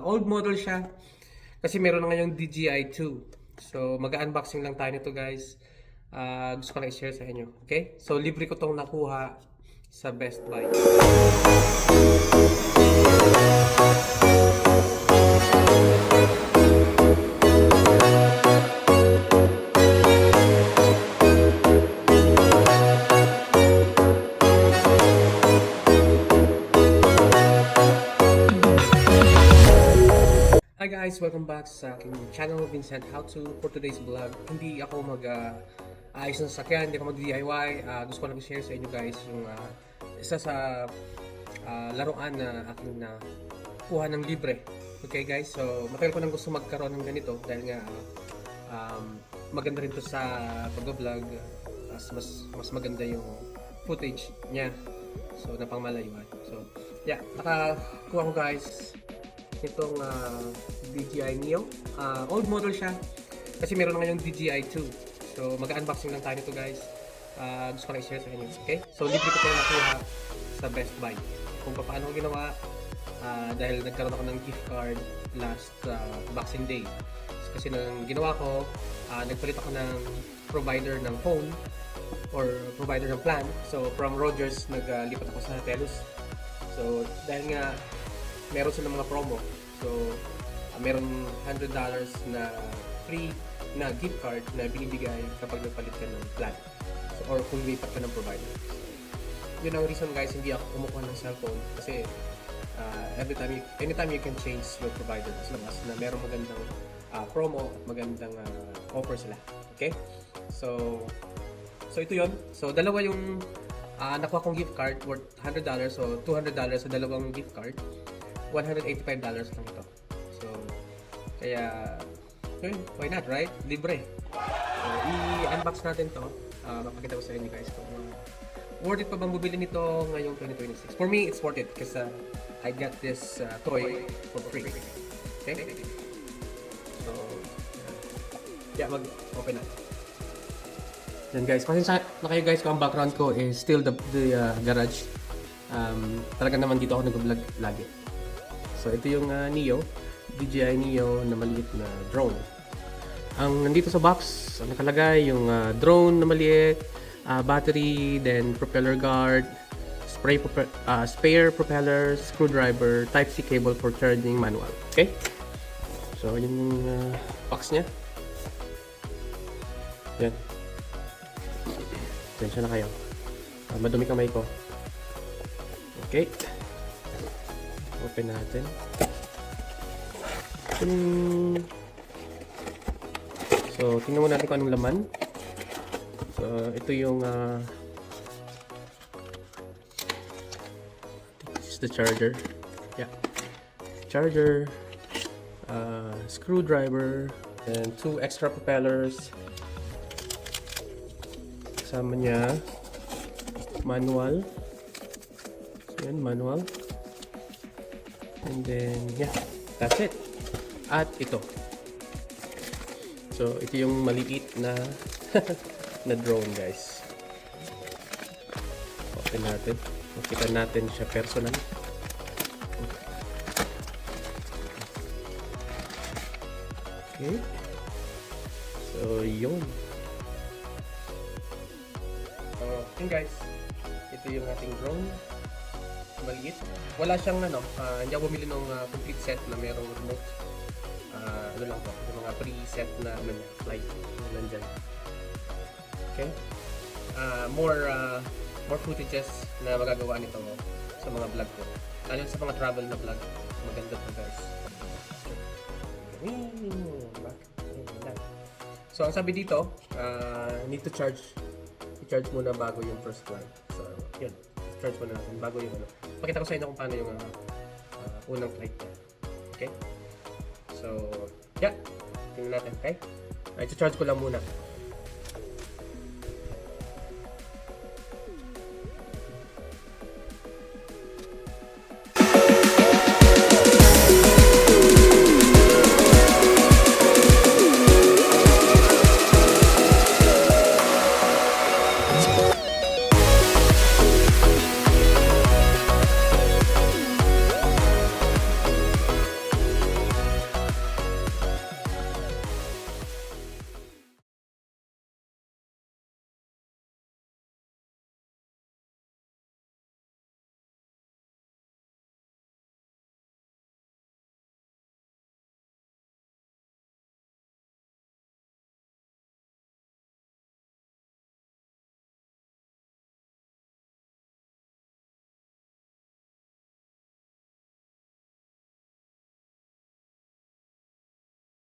Old model siya. Kasi meron na ngayong DJI 2. So, mag-unboxing lang tayo nito guys. Gusto ko lang i-share sa inyo. Okay? So, libre ko tong nakuha sa Best Buy. Hi guys! Welcome back sa aking channel, Vincent How To. For today's vlog, hindi ako ayos ng sasakyan, hindi ako mag-DIY. Gusto ko lang i-share sa inyo guys yung isa sa laruan na aking kuha ng libre. Okay guys, so matagal ko nang gusto magkaroon ng ganito dahil nga maganda rin to sa pag-vlog. Mas maganda yung footage niya. So napangmalayuan. So yeah, nakakuha ko guys itong DJI Neo. Old model siya kasi meron na ngayong DJI 2. So mag-unboxing lang tayo nito guys. Gusto ko lang i-share sa inyo. Okay? So libre ko ito nakuha sa Best Buy. Kung paano ko ginawa dahil nagkaroon ako ng gift card last Boxing Day. So, kasi nang ginawa ko, nagpalit ako ng provider ng phone or provider ng plan. So from Rogers naglipat ako sa Telus. So dahil nga meron silang mga promo. So, meron $100 na free na gift card na binibigay kapag nagpalit ka ng plan. So, or kung lipat ka ng provider. So, yun ang reason guys, hindi ako kumukuha ng cellphone. Kasi, anytime you can change your provider as long as na meron magandang promo at magandang offer sila. Okay? So ito yun. So, dalawa yung nakuha kong gift card worth $100. So, $200 sa dalawang gift card. $185 lang ito. So, kaya, why not, right? Libre. So, i-unbox natin to. Mapakita ko sa inyo guys kung worth it pa bang bumili nito ngayong 2026. For me, it's worth it kasi I got this toy for free. Okay? So, yeah, mag-open na. Yan guys, pasensya na kayo guys kung ang background ko is still the garage. Talaga naman dito ako nag-vlog lagi. So ito yung Neo, DJI Neo na maliit na drone. Ang nandito sa box, ang nakalagay yung drone na maliit, battery, then propeller guard, spare propeller, screwdriver, Type-C cable for charging, manual. Okay? So yun yung box niya. Yan. Tensya na kayo. Madumi kamay ko. Okay. Open natin. So, tingnan mo natin kung anong laman. So, ito yung this is the charger. Yeah. Charger, screwdriver, and 2 extra propellers. Kasama niya manual. So, yan, manual. And then, yeah, that's it. At ito. So, ito yung maliit na na drone, guys. Open natin. Makita natin siya personal. Okay. So, yun. Yun guys. Ito yung ating drone. Maliit. Wala siyang hindi ako bumili ng complete set na merong remote. Ano lang po, yung mga preset na flight nandyan. Okay? More footages na magagawa nito sa mga vlog ko. Lalo sa mga travel na vlog. Maganda po guys. So ang sabi dito, need to charge. I-charge muna bago yung first flight. So, yun. Charge muna natin bago yung Pakita ko sa inyo kung paano yung unang flight niya. Okay? So, yeah. Tingnan natin, okay? I-charge ko lang muna.